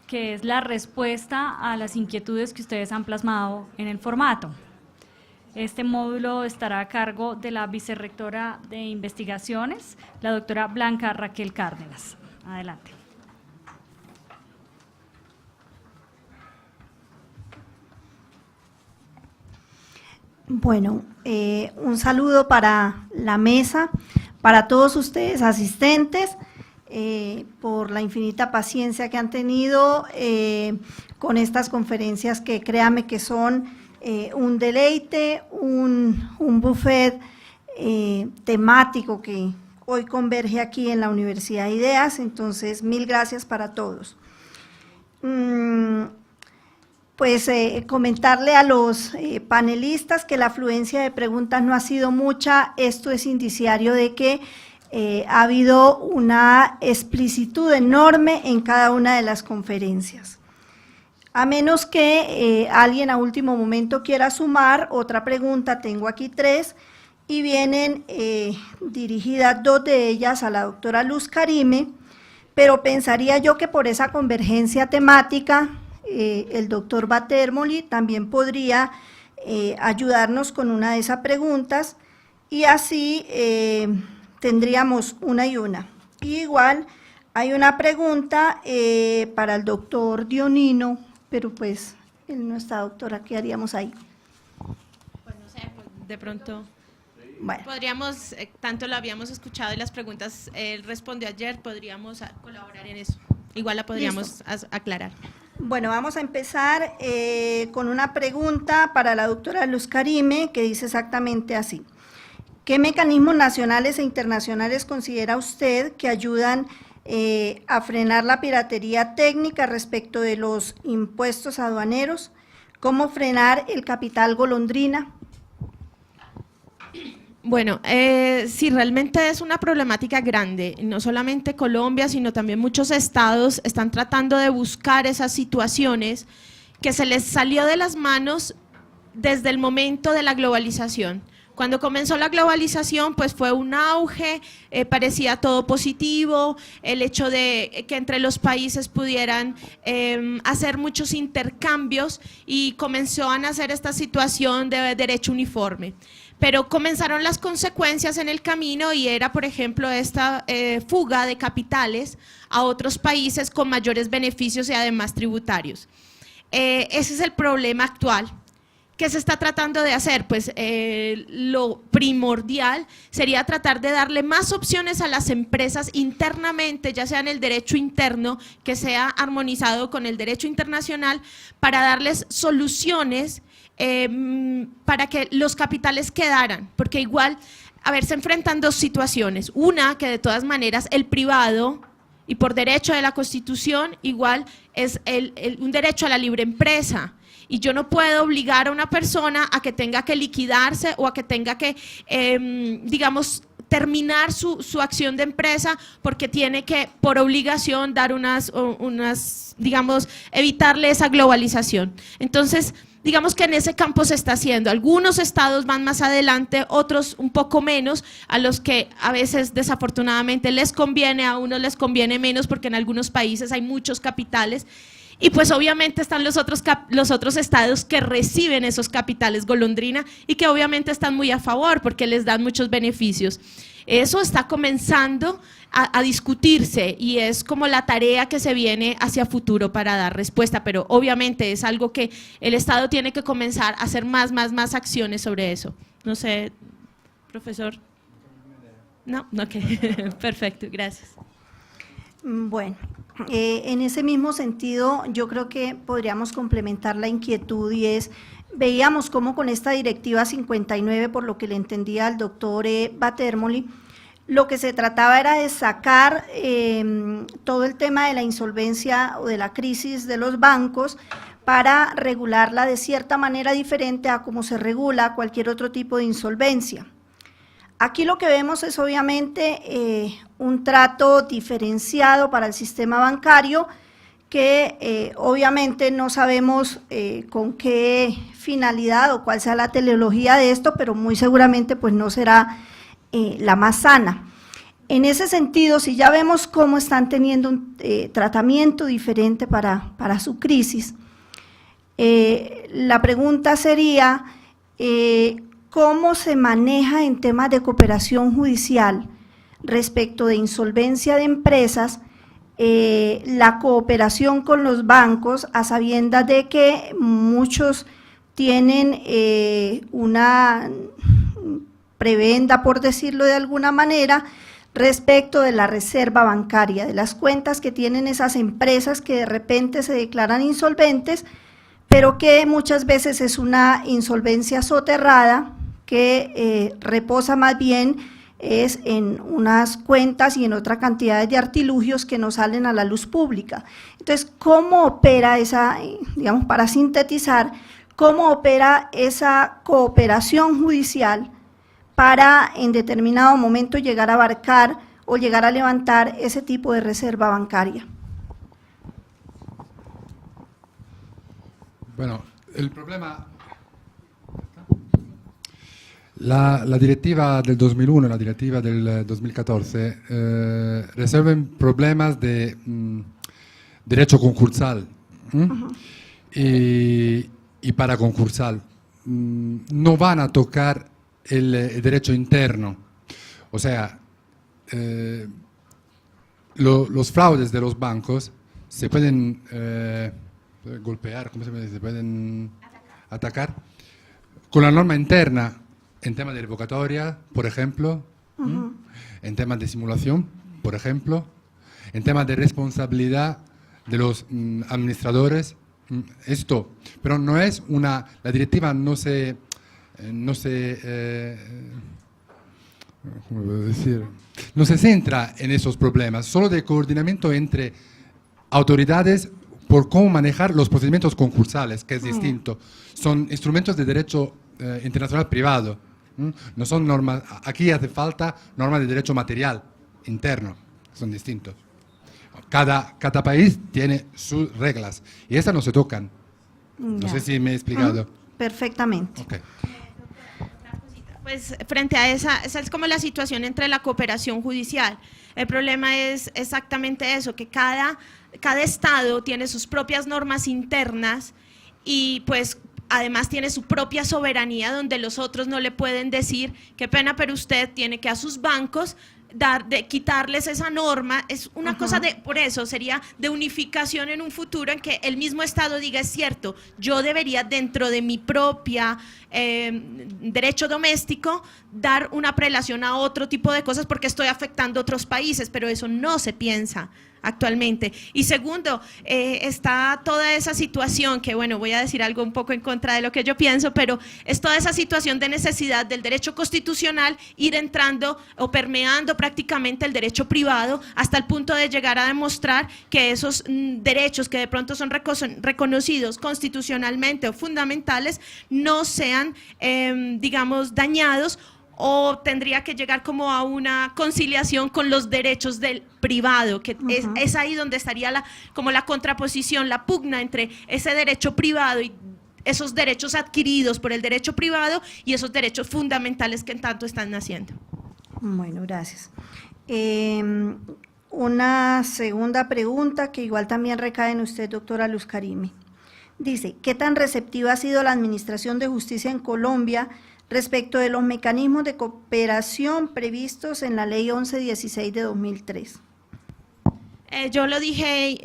que es la respuesta a las inquietudes que ustedes han plasmado en el formato. Este módulo estará a cargo de la vicerrectora de investigaciones, la doctora Blanca Raquel Cárdenas. Adelante. Bueno, un saludo para la mesa, para todos ustedes asistentes, por la infinita paciencia que han tenido con estas conferencias que créame que son un deleite, un buffet temático que hoy converge aquí en la Universidad de Ideas, entonces mil gracias para todos. Pues comentarle a los panelistas que la afluencia de preguntas no ha sido mucha, esto es indiciario de que ha habido una explicitud enorme en cada una de las conferencias. A menos que alguien a último momento quiera sumar otra pregunta, tengo aquí 3, y vienen dirigidas 2 de ellas a la doctora Luz Karime, pero pensaría yo que por esa convergencia temática, el doctor Batermoli también podría ayudarnos con una de esas preguntas y así tendríamos una y una. Y igual hay una pregunta para el doctor Dionino, pero pues él no está, doctora, ¿qué haríamos ahí? Pues no sé, pues de pronto bueno, podríamos, tanto lo habíamos escuchado y las preguntas él respondió ayer, podríamos colaborar en eso. Igual la podríamos aclarar. Bueno, vamos a empezar con una pregunta para la doctora Luz Karime, que dice exactamente así. ¿Qué mecanismos nacionales e internacionales considera usted que ayudan a frenar la piratería técnica respecto de los impuestos aduaneros? ¿Cómo frenar el capital golondrina? Bueno, sí, realmente es una problemática grande, no solamente Colombia, sino también muchos estados están tratando de buscar esas situaciones que se les salió de las manos desde el momento de la globalización. Cuando comenzó la globalización, pues fue un auge, parecía todo positivo, el hecho de que entre los países pudieran hacer muchos intercambios y comenzó a nacer esta situación de derecho uniforme. Pero comenzaron las consecuencias en el camino y era, por ejemplo, esta fuga de capitales a otros países con mayores beneficios y además tributarios. Ese es el problema actual. ¿Qué se está tratando de hacer? Pues lo primordial sería tratar de darle más opciones a las empresas internamente, ya sea en el derecho interno, que sea armonizado con el derecho internacional, para darles soluciones para que los capitales quedaran, porque igual, a ver, se enfrentan 2 situaciones. Una, que de todas maneras el privado, y por derecho de la Constitución, igual es un derecho a la libre empresa. Y yo no puedo obligar a una persona a que tenga que liquidarse o a que tenga que, digamos, terminar su acción de empresa porque tiene que, por obligación, dar digamos, evitarle esa globalización. Entonces, digamos que en ese campo se está haciendo. Algunos estados van más adelante, otros un poco menos, a los que a veces desafortunadamente les conviene, a unos les conviene menos porque en algunos países hay muchos capitales. Y pues obviamente están los otros estados que reciben esos capitales golondrina y que obviamente están muy a favor porque les dan muchos beneficios. Eso está comenzando a discutirse y es como la tarea que se viene hacia futuro para dar respuesta, pero obviamente es algo que el Estado tiene que comenzar a hacer más acciones sobre eso. No sé, profesor. No, ok, perfecto, gracias. Bueno, en ese mismo sentido yo creo que podríamos complementar la inquietud y es, veíamos cómo con esta directiva 59, por lo que le entendía al doctor Batermoli, lo que se trataba era de sacar todo el tema de la insolvencia o de la crisis de los bancos para regularla de cierta manera diferente a cómo se regula cualquier otro tipo de insolvencia. Aquí lo que vemos es obviamente un trato diferenciado para el sistema bancario que obviamente no sabemos con qué finalidad o cuál sea la teleología de esto, pero muy seguramente pues no será la más sana. En ese sentido, si ya vemos cómo están teniendo un tratamiento diferente para su crisis, la pregunta sería, ¿cómo se maneja en temas de cooperación judicial respecto de insolvencia de empresas la cooperación con los bancos, a sabiendas de que muchos tienen una prebenda, por decirlo de alguna manera, respecto de la reserva bancaria, de las cuentas que tienen esas empresas que de repente se declaran insolventes, pero que muchas veces es una insolvencia soterrada que reposa más bien es en unas cuentas y en otra cantidad de artilugios que no salen a la luz pública. Entonces, ¿cómo opera esa, digamos, para sintetizar, cómo opera esa cooperación judicial para en determinado momento llegar a abarcar o llegar a levantar ese tipo de reserva bancaria? Bueno, el problema, la directiva del 2001 y la directiva del 2014 resuelven problemas de derecho concursal y para concursal. No van a tocar el derecho interno, o sea, los fraudes de los bancos se pueden golpear, ¿cómo se dice? Se pueden atacar con la norma interna en temas de revocatoria, por ejemplo, en temas de simulación, por ejemplo, en temas de responsabilidad de los administradores, esto, pero no es una, la directiva no se ¿cómo puedo decir? No se centra en esos problemas, solo de coordinamiento entre autoridades por cómo manejar los procedimientos concursales, que es distinto. Son instrumentos de derecho internacional privado, no son normas, aquí hace falta normas de derecho material interno, son distintos. Cada país tiene sus reglas y estas no se tocan. No sé si me he explicado. Perfectamente. Okay. Pues frente a esa es como la situación entre la cooperación judicial. El problema es exactamente eso, que cada estado tiene sus propias normas internas y pues además tiene su propia soberanía donde los otros no le pueden decir, qué pena, pero usted tiene que a sus bancos quitarles esa norma. Es una cosa de, por eso sería de unificación en un futuro en que el mismo Estado diga, es cierto, yo debería dentro de mi propia derecho doméstico dar una prelación a otro tipo de cosas porque estoy afectando a otros países, pero eso no se piensa actualmente. Y segundo, está toda esa situación que, bueno, voy a decir algo un poco en contra de lo que yo pienso, pero es toda esa situación de necesidad del derecho constitucional ir entrando o permeando prácticamente el derecho privado hasta el punto de llegar a demostrar que esos derechos que de pronto son reconocidos constitucionalmente o fundamentales no sean, digamos, dañados, o tendría que llegar como a una conciliación con los derechos del privado, que es ahí donde estaría como la contraposición, la pugna entre ese derecho privado y esos derechos adquiridos por el derecho privado y esos derechos fundamentales que en tanto están naciendo. Bueno, gracias. Una segunda pregunta que igual también recae en usted, doctora Luz Karime. Dice, ¿qué tan receptiva ha sido la Administración de Justicia en Colombia respecto de los mecanismos de cooperación previstos en la Ley 1116 de 2003? Yo lo dije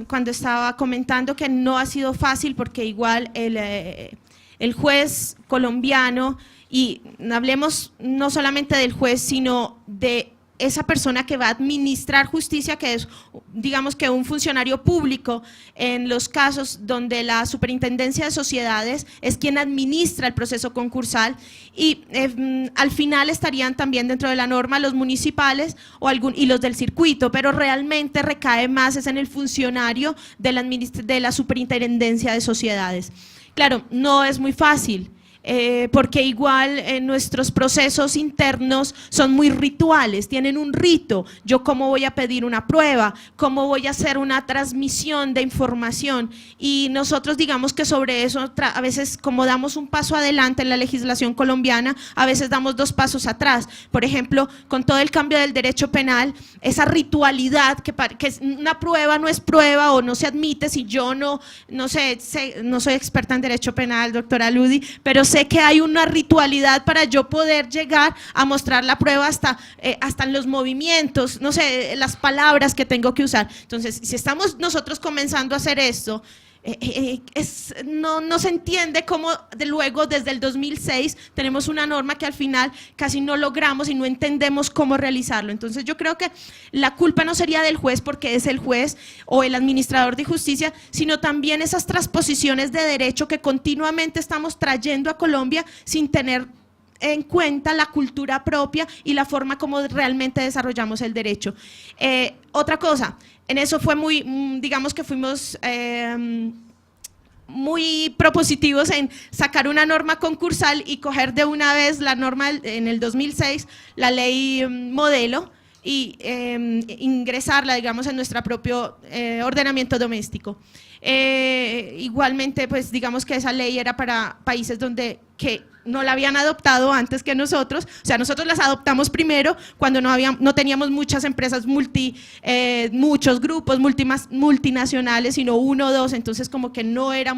cuando estaba comentando que no ha sido fácil porque igual el juez colombiano, y hablemos no solamente del juez, sino de esa persona que va a administrar justicia, que es, digamos, que un funcionario público en los casos donde la Superintendencia de Sociedades es quien administra el proceso concursal, y al final estarían también dentro de la norma los municipales y los del circuito, pero realmente recae más es en el funcionario de la Superintendencia de Sociedades. Claro, no es muy fácil. porque igual nuestros procesos internos son muy rituales, tienen un rito. Yo cómo voy a pedir una prueba, cómo voy a hacer una transmisión de información, y nosotros digamos que sobre eso a veces, como damos un paso adelante en la legislación colombiana, a veces damos 2 pasos atrás. Por ejemplo, con todo el cambio del derecho penal, esa ritualidad que una prueba no es prueba o no se admite si yo no soy experta en derecho penal, doctora Ludi, pero sé que hay una ritualidad para yo poder llegar a mostrar la prueba hasta en los movimientos, no sé, las palabras que tengo que usar. Entonces, si estamos nosotros comenzando a hacer esto, no se entiende cómo luego desde el 2006 tenemos una norma que al final casi no logramos y no entendemos cómo realizarlo. Entonces yo creo que la culpa no sería del juez, porque es el juez o el administrador de justicia, sino también esas transposiciones de derecho que continuamente estamos trayendo a Colombia sin tener en cuenta la cultura propia y la forma como realmente desarrollamos el derecho. Otra cosa, en eso fue digamos que fuimos muy propositivos en sacar una norma concursal y coger de una vez la norma en el 2006, la ley modelo, y ingresarla, digamos, en nuestro propio ordenamiento doméstico. Igualmente, pues digamos que esa ley era para países que no la habían adoptado antes que nosotros, o sea, nosotros las adoptamos primero cuando no teníamos muchas empresas muchos grupos multinacionales, sino 1 o 2, entonces como que no era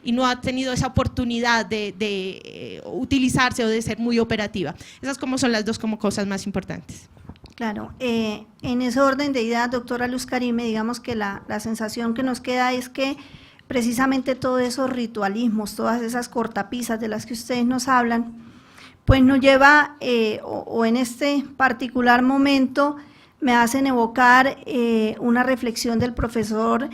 y no ha tenido esa oportunidad de utilizarse o de ser muy operativa. Esas como son las 2 como cosas más importantes. Claro, en ese orden de ideas, doctora Luz Karime, digamos que la sensación que nos queda es que precisamente todos esos ritualismos, todas esas cortapisas de las que ustedes nos hablan, pues nos lleva, o en este particular momento, me hacen evocar una reflexión del profesor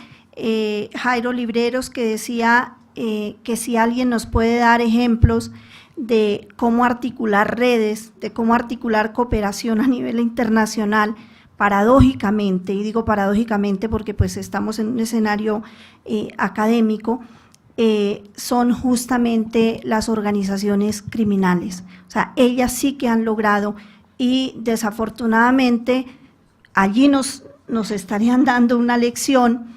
Jairo Libreros, que decía que si alguien nos puede dar ejemplos de cómo articular redes, de cómo articular cooperación a nivel internacional, paradójicamente, y digo paradójicamente porque pues estamos en un escenario académico, son justamente las organizaciones criminales. O sea, ellas sí que han logrado, y desafortunadamente allí nos estarían dando una lección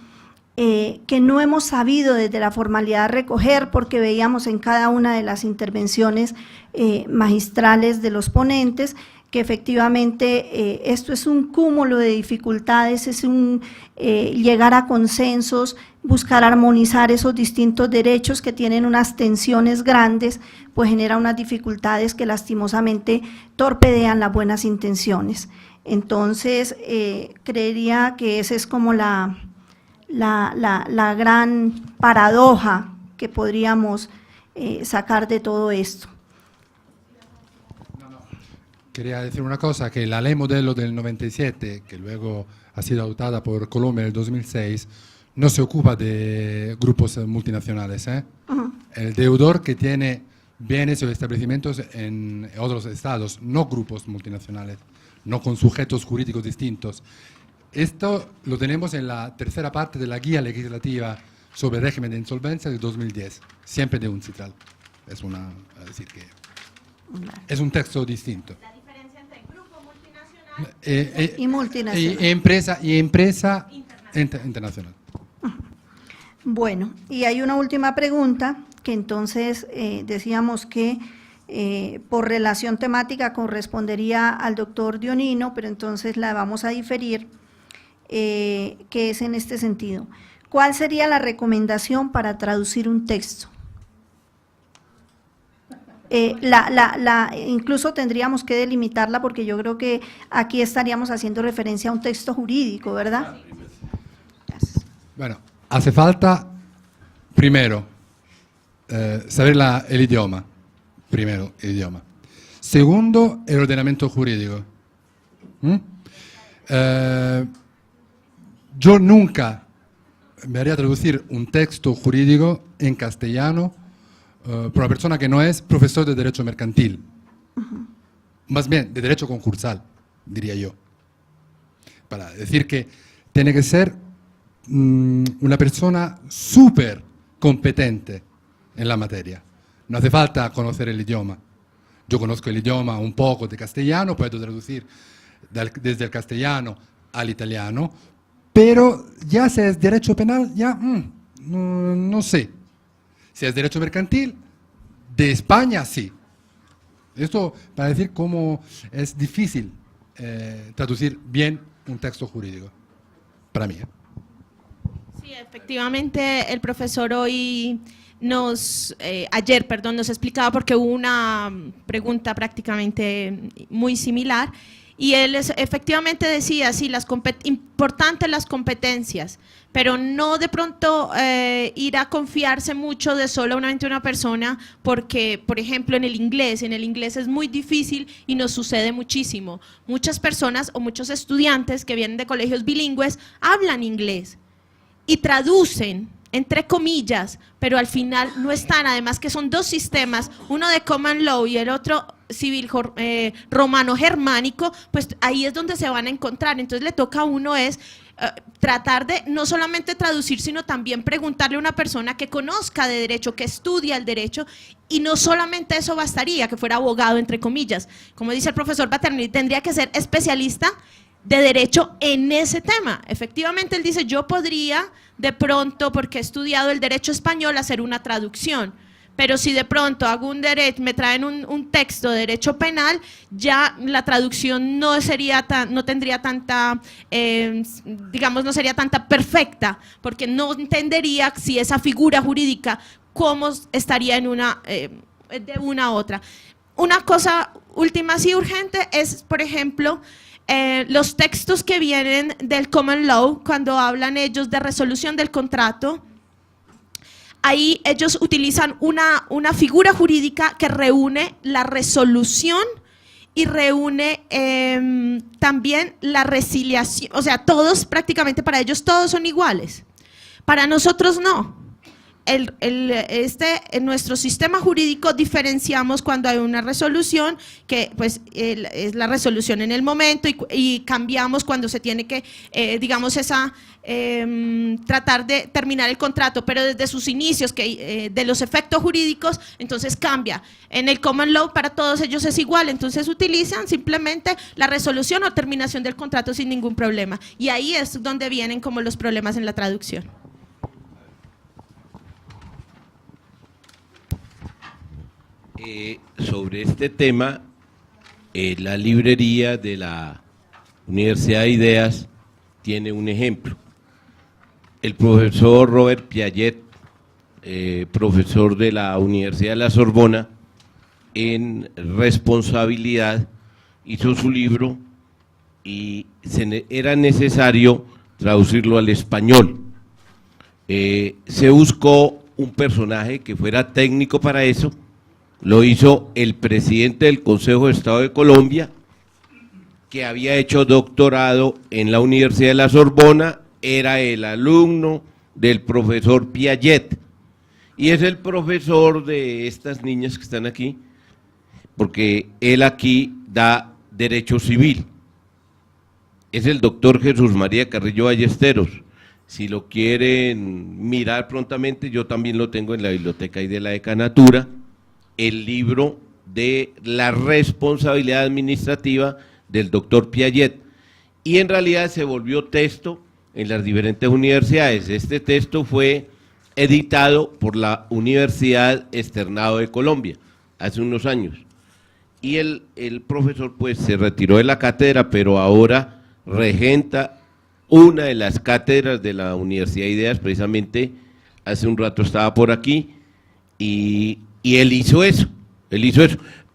que no hemos sabido desde la formalidad recoger, porque veíamos en cada una de las intervenciones magistrales de los ponentes que efectivamente esto es un cúmulo de dificultades, es un llegar a consensos, buscar armonizar esos distintos derechos que tienen unas tensiones grandes, pues genera unas dificultades que lastimosamente torpedean las buenas intenciones. Entonces, creería que esa es como la gran paradoja que podríamos sacar de todo esto. Quería decir una cosa, que la ley modelo del 97, que luego ha sido adoptada por Colombia en el 2006, no se ocupa de grupos multinacionales. El deudor que tiene bienes o establecimientos en otros estados, no grupos multinacionales, no con sujetos jurídicos distintos. Esto lo tenemos en la tercera parte de la guía legislativa sobre el régimen de insolvencia de 2010, siempre de UNCITRAL. Es decir que es un texto distinto. La diferencia entre grupo multinacional y multinacional. Y empresa internacional. Bueno, y hay una última pregunta que entonces decíamos que por relación temática correspondería al doctor Dionino, pero entonces la vamos a diferir, que es en este sentido. ¿Cuál sería la recomendación para traducir un texto? Incluso tendríamos que delimitarla, porque yo creo que aquí estaríamos haciendo referencia a un texto jurídico, ¿verdad? Gracias. Bueno, hace falta, primero, saber el idioma. Primero, el idioma. Segundo, el ordenamiento jurídico. Yo nunca me haría traducir un texto jurídico en castellano por una persona que no es profesor de derecho mercantil. Más bien, de derecho concursal, diría yo. Para decir que tiene que ser una persona súper competente en la materia. no hace falta conocer el idioma. Yo conozco el idioma un poco de castellano, puedo traducir desde el castellano al italiano, pero ya si es derecho penal, ya no sé. Si es derecho mercantil, de España sí. Esto para decir cómo es difícil traducir bien un texto jurídico, para mí. Sí, efectivamente, el profesor hoy ayer nos explicaba, porque hubo una pregunta prácticamente muy similar, y él efectivamente decía, sí, importantes las competencias, pero no de pronto ir a confiarse mucho de solamente una persona, porque, por ejemplo, en el inglés es muy difícil y nos sucede muchísimo. Muchas personas o muchos estudiantes que vienen de colegios bilingües hablan inglés y traducen, entre comillas, pero al final no están, además que son dos sistemas, uno de common law y el otro civil romano germánico, pues ahí es donde se van a encontrar. Entonces le toca a uno tratar de no solamente traducir, sino también preguntarle a una persona que conozca de derecho, que estudia el derecho, y no solamente eso bastaría, que fuera abogado, entre comillas. Como dice el profesor Paternini, tendría que ser especialista de derecho en ese tema. Efectivamente, él dice, yo podría de pronto, porque he estudiado el derecho español, hacer una traducción, pero si de pronto hago me traen un texto de derecho penal, ya la traducción no tendría tanta, digamos, no sería tanta perfecta, porque no entendería si esa figura jurídica cómo estaría en de una a otra. Una cosa última, sí, urgente, es, por ejemplo, los textos que vienen del common law, cuando hablan ellos de resolución del contrato, ahí ellos utilizan una figura jurídica que reúne la resolución y reúne también la resiliación. O sea, todos, prácticamente para ellos, todos son iguales. Para nosotros no. En nuestro sistema jurídico diferenciamos cuando hay una resolución, que pues es la resolución en el momento, y cambiamos cuando se tiene que, digamos, tratar de terminar el contrato, pero desde sus inicios, de los efectos jurídicos, entonces cambia. En el common law para todos ellos es igual, entonces utilizan simplemente la resolución o terminación del contrato sin ningún problema, y ahí es donde vienen como los problemas en la traducción. Sobre este tema, la librería de la Universidad de Ideas tiene un ejemplo. El profesor Robert Piaget, profesor de la Universidad de la Sorbona, en responsabilidad hizo su libro y era necesario traducirlo al español. Se buscó un personaje que fuera técnico para eso. Lo hizo el presidente del Consejo de Estado de Colombia, que había hecho doctorado en la Universidad de la Sorbona, era el alumno del profesor Piaget, y es el profesor de estas niñas que están aquí, porque él aquí da derecho civil. Es el doctor Jesús María Carrillo Ballesteros. Si lo quieren mirar prontamente, yo también lo tengo en la biblioteca y de la decanatura, el libro de la responsabilidad administrativa del doctor Piaget, y en realidad se volvió texto en las diferentes universidades. Este texto fue editado por la Universidad Externado de Colombia hace unos años, y el profesor pues se retiró de la cátedra, pero ahora regenta una de las cátedras de la Universidad de Ideas. Precisamente hace un rato estaba por aquí, y él hizo eso,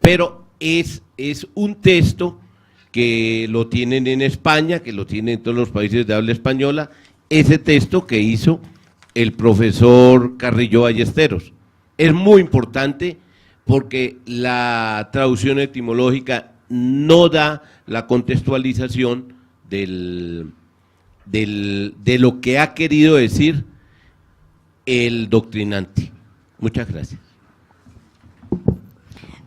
pero es un texto que lo tienen en España, que lo tienen en todos los países de habla española, ese texto que hizo el profesor Carrillo Ballesteros. Es muy importante porque la traducción etimológica no da la contextualización de lo que ha querido decir el doctrinante. Muchas gracias.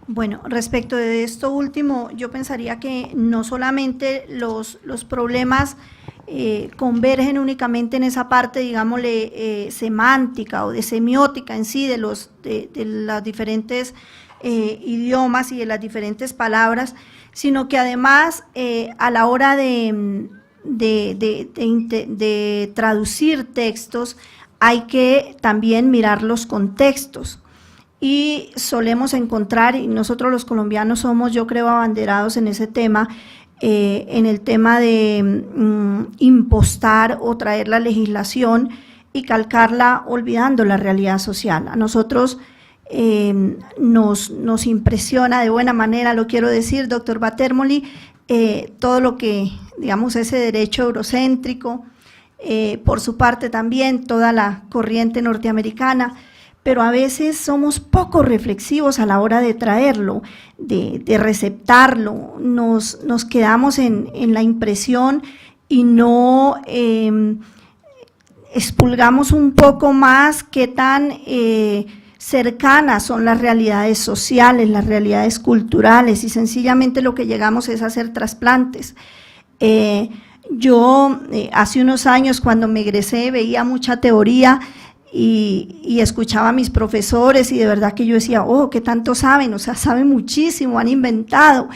Bueno, respecto de esto último, yo pensaría que no solamente los problemas convergen únicamente en esa parte, digámosle, semántica o de semiótica en sí de los diferentes idiomas y de las diferentes palabras, sino que además a la hora de traducir textos hay que también mirar los contextos. Y solemos encontrar, y nosotros los colombianos somos, yo creo, abanderados en ese tema, en el tema de impostar o traer la legislación y calcarla olvidando la realidad social. A nosotros nos impresiona de buena manera, lo quiero decir, doctor Batermoli, todo lo que, digamos, ese derecho eurocéntrico, por su parte también toda la corriente norteamericana, pero a veces somos poco reflexivos a la hora de traerlo, de receptarlo, nos quedamos en la impresión y no expulgamos un poco más qué tan cercanas son las realidades sociales, las realidades culturales, y sencillamente lo que llegamos es a hacer trasplantes. Yo hace unos años, cuando me egresé, veía mucha teoría y escuchaba a mis profesores, y de verdad que yo decía, oh, ¿qué tanto saben? O sea, saben muchísimo, han inventado.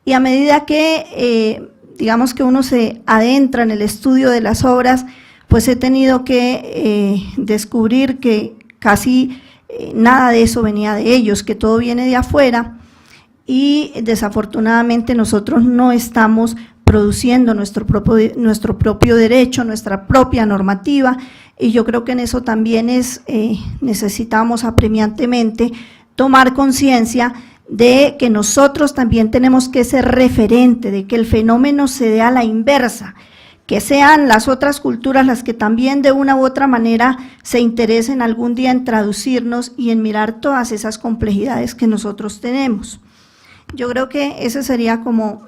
Y a medida que, digamos que uno se adentra en el estudio de las obras, pues he tenido que descubrir que casi nada de eso venía de ellos, que todo viene de afuera, y desafortunadamente nosotros no estamos produciendo nuestro propio derecho, nuestra propia normativa, y yo creo que en eso también necesitamos apremiantemente tomar conciencia de que nosotros también tenemos que ser referente, de que el fenómeno se dé a la inversa, que sean las otras culturas las que también de una u otra manera se interesen algún día en traducirnos y en mirar todas esas complejidades que nosotros tenemos. Yo creo que esa sería como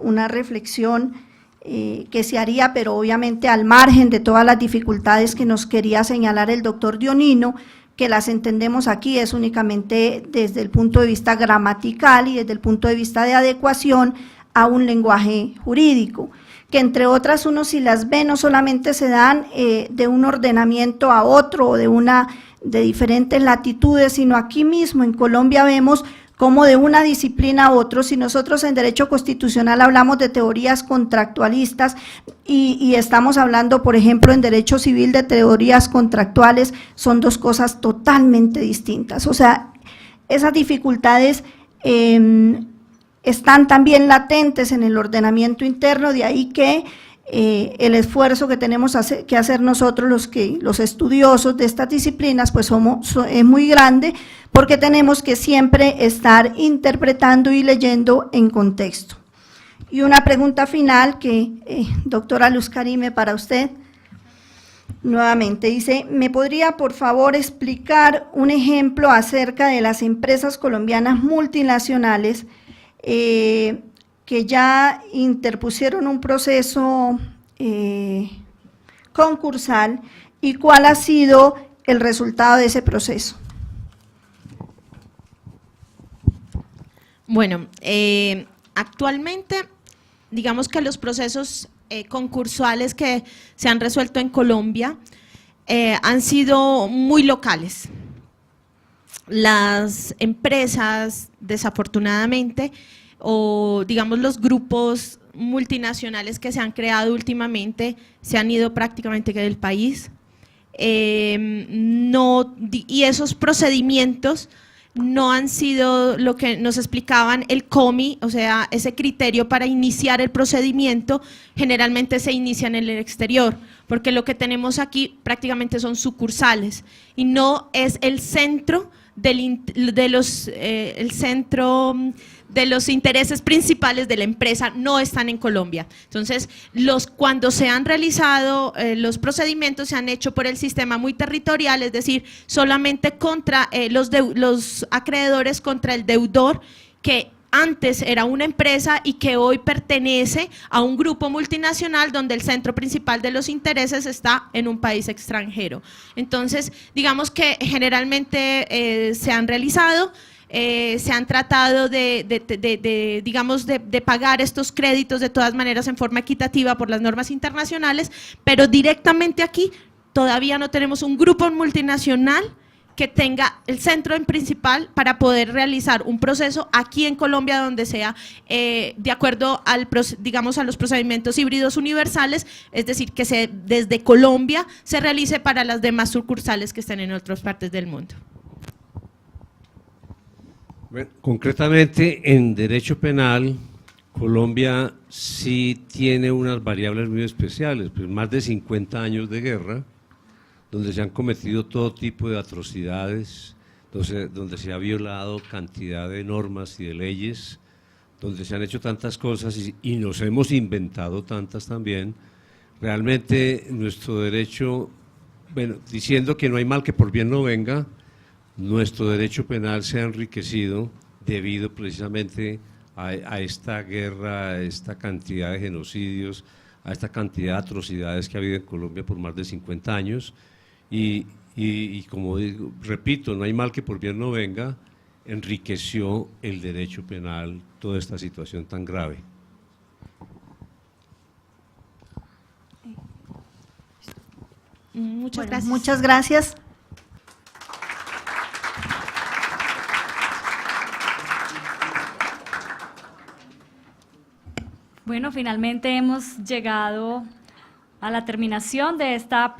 una reflexión que se haría, pero obviamente al margen de todas las dificultades que nos quería señalar el doctor Dionino, que las entendemos aquí es únicamente desde el punto de vista gramatical y desde el punto de vista de adecuación a un lenguaje jurídico, que entre otras uno si las ve no solamente se dan de un ordenamiento a otro o de diferentes latitudes, sino aquí mismo en Colombia vemos como de una disciplina a otra. Si nosotros en derecho constitucional hablamos de teorías contractualistas y estamos hablando, por ejemplo, en derecho civil de teorías contractuales, son dos cosas totalmente distintas. O sea, esas dificultades están también latentes en el ordenamiento interno, de ahí que el esfuerzo que tenemos que hacer nosotros los estudiosos de estas disciplinas pues es muy grande, porque tenemos que siempre estar interpretando y leyendo en contexto. Y una pregunta final que, doctora Luz Karime, para usted, nuevamente, dice, ¿me podría por favor explicar un ejemplo acerca de las empresas colombianas multinacionales que ya interpusieron un proceso concursal y cuál ha sido el resultado de ese proceso? Bueno, actualmente, digamos que los procesos concursales que se han resuelto en Colombia han sido muy locales. Las empresas, desafortunadamente, o digamos los grupos multinacionales que se han creado últimamente, se han ido prácticamente del país, y esos procedimientos no han sido lo que nos explicaban el COMI, o sea, ese criterio para iniciar el procedimiento generalmente se inicia en el exterior, porque lo que tenemos aquí prácticamente son sucursales y no es el centro de los intereses principales de la empresa, no están en Colombia. Entonces, cuando se han realizado los procedimientos se han hecho por el sistema muy territorial, es decir, solamente contra los acreedores, contra el deudor, que antes era una empresa y que hoy pertenece a un grupo multinacional donde el centro principal de los intereses está en un país extranjero. Entonces, digamos que generalmente se han realizado se han tratado digamos, de pagar estos créditos de todas maneras en forma equitativa por las normas internacionales, pero directamente aquí todavía no tenemos un grupo multinacional que tenga el centro en principal para poder realizar un proceso aquí en Colombia donde sea de acuerdo digamos, a los procedimientos híbridos universales, es decir, que desde Colombia se realice para las demás sucursales que estén en otras partes del mundo. Bueno, concretamente, en derecho penal, Colombia sí tiene unas variables muy especiales, pues más de 50 años de guerra, donde se han cometido todo tipo de atrocidades, donde se ha violado cantidad de normas y de leyes, donde se han hecho tantas cosas y nos hemos inventado tantas también. Realmente nuestro derecho, bueno, diciendo que no hay mal que por bien no venga, nuestro derecho penal se ha enriquecido debido precisamente a esta guerra, a esta cantidad de genocidios, a esta cantidad de atrocidades que ha habido en Colombia por más de 50 años. Y como digo, repito, no hay mal que por bien no venga, enriqueció el derecho penal toda esta situación tan grave. Muchas gracias. Muchas gracias. Bueno, finalmente hemos llegado a la terminación de esta